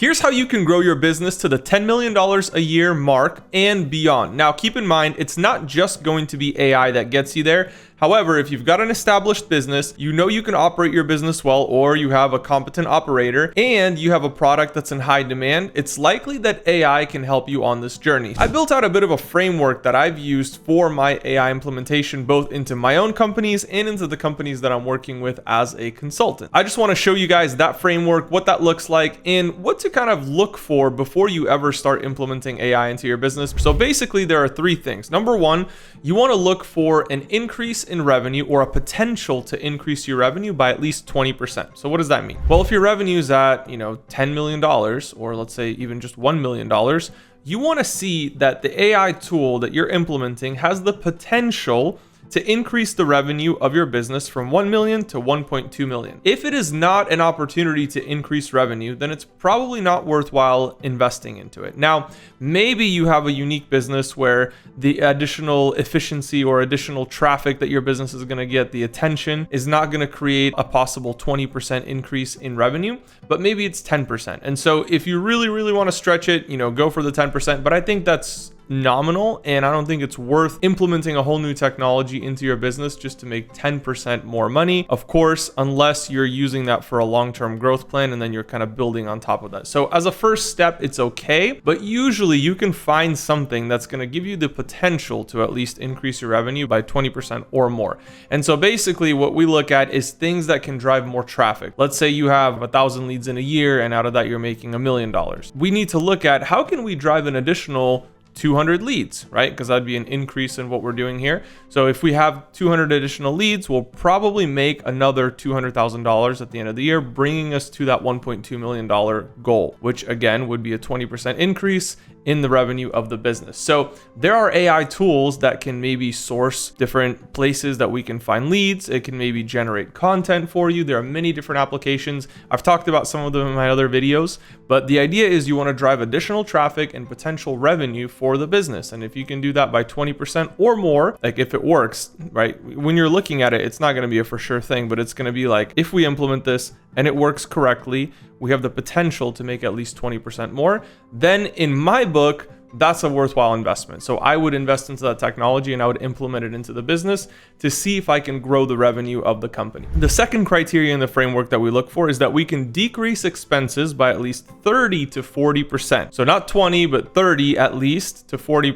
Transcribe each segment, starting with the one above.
Here's how you can grow your business to the $10 million a year mark and beyond. Now, keep in mind, it's not just going to be AI that gets you there. However, if you've got an established business, you know you can operate your business well, or you have a competent operator and you have a product that's in high demand, it's likely that AI can help you on this journey. I built out a bit of a framework that I've used for my AI implementation, both into my own companies and into the companies that I'm working with as a consultant. I just want to show you guys that framework, what that looks like, and what to kind of look for before you ever start implementing AI into your business. So basically, there are three things. Number one, you want to look for an increase in revenue, or a potential to increase your revenue by at least 20%. So what does that mean? Well, if your revenue is at, $10 million, or let's say even just $1 million, you want to see that the AI tool that you're implementing has the potential to increase the revenue of your business from 1 million to 1.2 million. If it is not an opportunity to increase revenue, then it's probably not worthwhile investing into it. Now, maybe you have a unique business where the additional efficiency or additional traffic that your business is going to get, the attention, is not going to create a possible 20% increase in revenue, but maybe it's 10%. And so if you really, really want to stretch it, go for the 10%, but I think that's nominal, and I don't think it's worth implementing a whole new technology into your business just to make 10% more money. Of course, unless you're using that for a long-term growth plan and then you're kind of building on top of that. So as a first step, it's okay, but usually you can find something that's going to give you the potential to at least increase your revenue by 20% or more. And so basically what we look at is things that can drive more traffic. Let's say you have 1,000 leads in a year, and out of that you're making $1 million. We need to look at how can we drive an additional 200 leads, right? Because that'd be an increase in what we're doing here. So if we have 200 additional leads, we'll probably make another $200,000 at the end of the year, bringing us to that $1.2 million goal, which again would be a 20% increase in the revenue of the business. So there are AI tools that can maybe source different places that we can find leads. It can maybe generate content for you. There are many different applications. I've talked about some of them in my other videos, but the idea is you want to drive additional traffic and potential revenue for the business. And if you can do that by 20% or more, like if it works, right? When you're looking at it, it's not going to be a for sure thing, but it's going to be like, if we implement this and it works correctly, we have the potential to make at least 20% more. Then in my book, that's a worthwhile investment. So I would invest into that technology and I would implement it into the business to see if I can grow the revenue of the company. The second criteria in the framework that we look for is that we can decrease expenses by at least 30 to 40%. So not 20, but 30 at least to 40,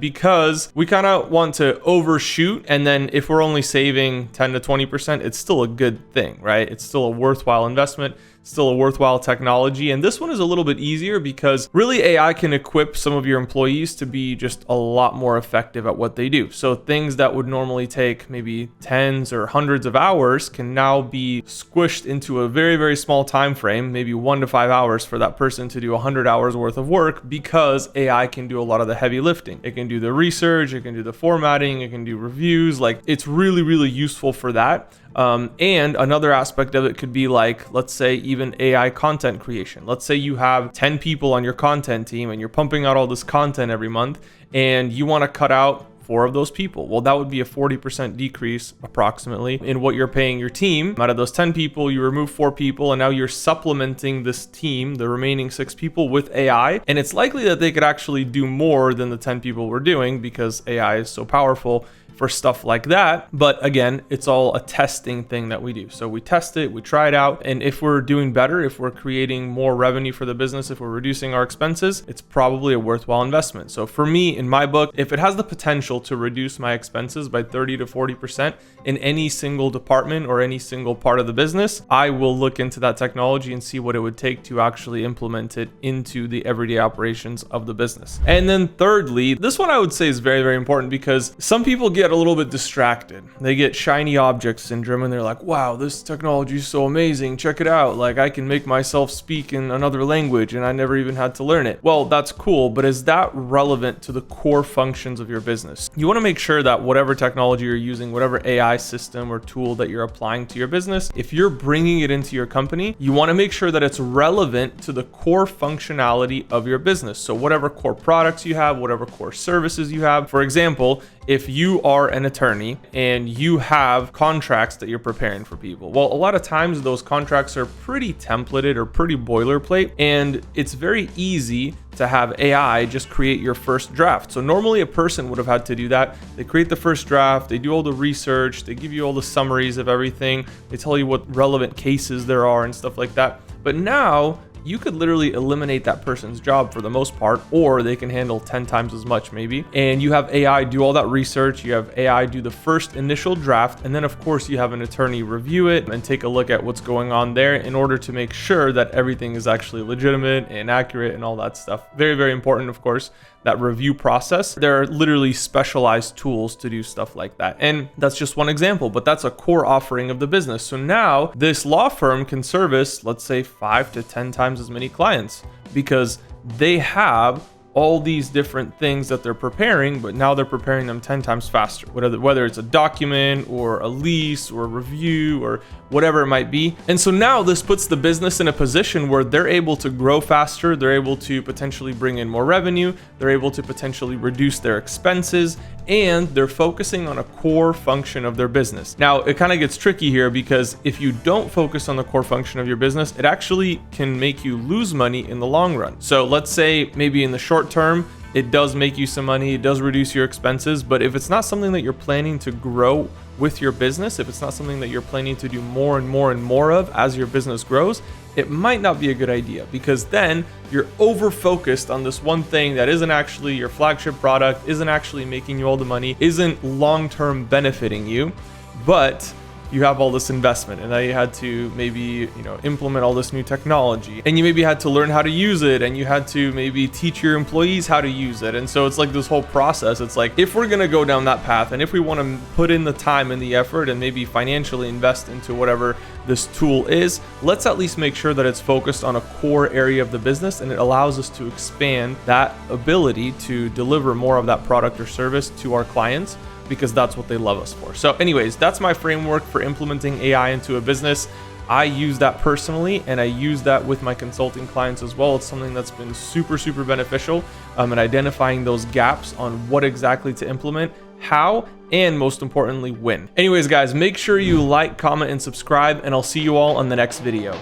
because we kind of want to overshoot. And then if we're only saving 10 to 20%, it's still a good thing, right? It's still a worthwhile investment, still a worthwhile technology. And this one is a little bit easier because really AI can equip some of your employees to be just a lot more effective at what they do. So things that would normally take maybe tens or hundreds of hours can now be squished into a very, very small time frame, maybe 1 to 5 hours for that person to do 100 hours worth of work, because AI can do a lot of the heavy lifting. It can do the research, it can do the formatting, it can do reviews. Like, it's really, really useful for that. And another aspect of it could be like, let's say even AI content creation. Let's say you have 10 people on your content team and you're pumping out all this content every month and you want to cut out 4 of those people. Well, that would be a 40% decrease approximately in what you're paying your team. Out of those 10 people, you remove 4 people, and now you're supplementing this team, the remaining 6 people, with AI. And it's likely that they could actually do more than the 10 people were doing because AI is so powerful for stuff like that. But again, it's all a testing thing that we do. So we test it, we try it out, and if we're doing better, if we're creating more revenue for the business, if we're reducing our expenses, it's probably a worthwhile investment. So for me, in my book, if it has the potential to reduce my expenses by 30 to 40% in any single department or any single part of the business, I will look into that technology and see what it would take to actually implement it into the everyday operations of the business. And then thirdly, this one I would say is very, very important because some people get a little bit distracted. They get shiny object syndrome and they're like, wow, this technology is so amazing. Check it out. Like, I can make myself speak in another language and I never even had to learn it. Well, that's cool, but is that relevant to the core functions of your business? You want to make sure that whatever technology you're using, whatever AI system or tool that you're applying to your business, if you're bringing it into your company, you want to make sure that it's relevant to the core functionality of your business. So whatever core products you have, whatever core services you have. For example, if you are an attorney and you have contracts that you're preparing for people. Well, a lot of times those contracts are pretty templated or pretty boilerplate, and it's very easy to have AI just create your first draft. So normally a person would have had to do that. They create the first draft, they do all the research, they give you all the summaries of everything, they tell you what relevant cases there are and stuff like that. But now you could literally eliminate that person's job for the most part, or they can handle 10 times as much maybe. And you have AI do all that research, you have AI do the first initial draft, and then of course you have an attorney review it and take a look at what's going on there in order to make sure that everything is actually legitimate and accurate and all that stuff. Very, very important, of course, that review process. There are literally specialized tools to do stuff like that. And that's just one example, but that's a core offering of the business. So now this law firm can service, let's say 5 to 10 times as many clients because they have all these different things that they're preparing, but now they're preparing them 10 times faster, whether it's a document or a lease or a review or whatever it might be. And so now this puts the business in a position where they're able to grow faster, they're able to potentially bring in more revenue, they're able to potentially reduce their expenses, and they're focusing on a core function of their business. Now, it kind of gets tricky here because if you don't focus on the core function of your business, it actually can make you lose money in the long run. So let's say maybe in the short term, it does make you some money, it does reduce your expenses, but if it's not something that you're planning to grow with your business, if it's not something that you're planning to do more and more and more of as your business grows, it might not be a good idea because then you're over focused on this one thing that isn't actually your flagship product, isn't actually making you all the money, isn't long-term benefiting you, but you have all this investment and now you had to maybe, implement all this new technology and you maybe had to learn how to use it and you had to maybe teach your employees how to use it. And so it's like this whole process. It's like, if we're going to go down that path and if we want to put in the time and the effort and maybe financially invest into whatever this tool is, let's at least make sure that it's focused on a core area of the business and it allows us to expand that ability to deliver more of that product or service to our clients, because that's what they love us for. So anyways, that's my framework for implementing AI into a business. I use that personally and I use that with my consulting clients as well. It's something that's been super, super beneficial in identifying those gaps on what exactly to implement, how, and most importantly, when. Anyways, guys, make sure you like, comment, and subscribe, and I'll see you all on the next video.